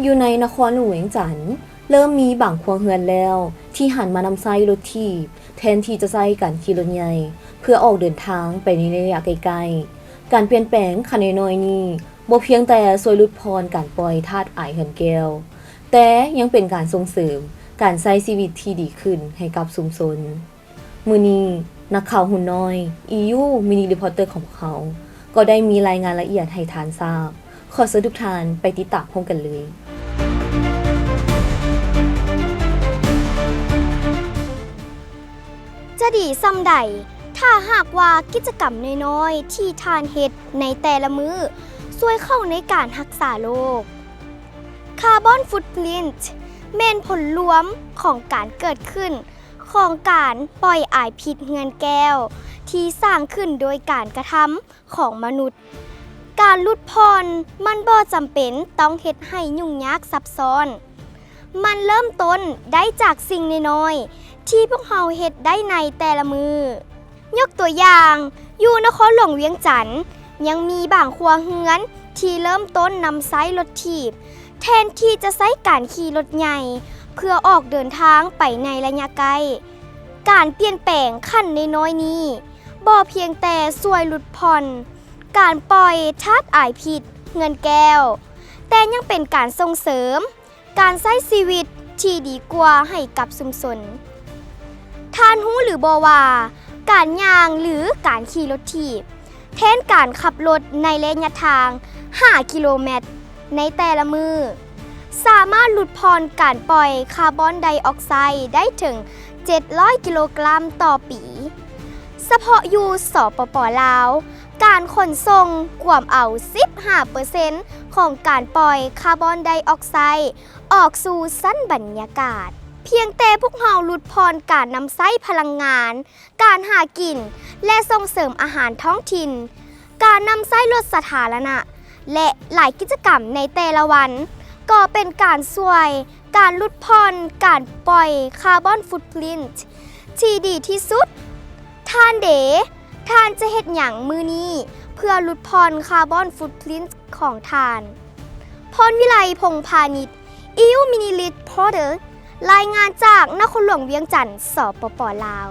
อยู่ในนครหลวงเวียงจันทน์เริ่มมีบางครัวเรือนแล้วที่หันมานำใช้รถถีบแทนที่จะใช้การขี่รถใหญ่เพื่อออกเดินทางไปในระยะไกลๆการเปลี่ยนแปลงคันน้อยๆนี้บ่เพียงแต่ช่วยลดพรการปล่อยธาตุไอเหินแก้วแต่ยังเป็นการส่งเสริมการใช้ชีวิตที่ดีขึ้นให้กับชุมชนมื้อนี้นักข่าวหุ่นน้อย EU Mini Reporter ของเขาก็ได้มีรายงานละเอียดให้ทานทราบขอเชิญทุกท่านไปติดตามพร้อมกันเลยจะดีซำใดถ้าหากว่ากิจกรรมน้อยๆที่ทานเฮ็ดในแต่ละมื้อช่วยเข้าในการรักษาโรคคาร์บอนฟุตพริ้นท์แม่นผลรวมของการเกิดขึ้นของการปล่อยอายพิษเฮือนแก้วที่สร้างขึ้นโดยการกระทำของมนุษย์การลดพรมันบ่จำเป็นต้องเฮ็ดให้ยุ่งยากซับซ้อนมันเริ่มต้นได้จากสิ่งน้อยๆที่พวกเราเฮ็ดได้ในแต่ละมือยกตัวอย่างอยู่นครหลวงเวียงจันทน์ยังมีบางครัวเรือนที่เริ่มต้นนำใช้รถถีบแทนที่จะใช้การขี่รถใหญ่เพื่อออกเดินทางไปในระยะไกลการเปลี่ยนแปลงขั้นน้อยๆนี้บ่เพียงแต่ช่วยลดผ่อนการปล่อยธาตุอายพิษเฮือนแก้วแต่ยังเป็นการส่งเสริมการใช้ชีวิตที่ดีกว่าให้กับชุมชนท่านรู้หรือบ่ว่าการย่างหรือการขี่รถถีบแทนการขับรถในระยะทาง5กิโลเมตรในแต่ละมือสามารถลดพรการปล่อยคาร์บอนไดออกไซด์ได้ถึง700กิโลกรัมต่อปีเฉพาะอยู่สปป.ลาวการขนส่งกวมเอา 15% ของการปล่อยคาร์บอนไดออกไซด์ออกสู่ชั้นบรรยากาศเพียงแต่พวกเราลดพรการนำใช้พลังงานการหากินและส่งเสริมอาหารท้องถิ่นการนำใช้รถสาธารณะและหลายกิจกรรมในแต่ละวันก็เป็นการช่วยการลดพรการปล่อยคาร์บอนฟุตพริ้นท์ที่ดีที่สุดท่านท่านจะเฮ็ดหยังมื้อนี้เพื่อลดพรคาร์บอนฟุตพริ้นท์ของท่านพรวิไลพงษ์พาณิชย์ EU Mini Reporter รายงานจากนครหลวงเวียงจันทน์ สปป.ลาว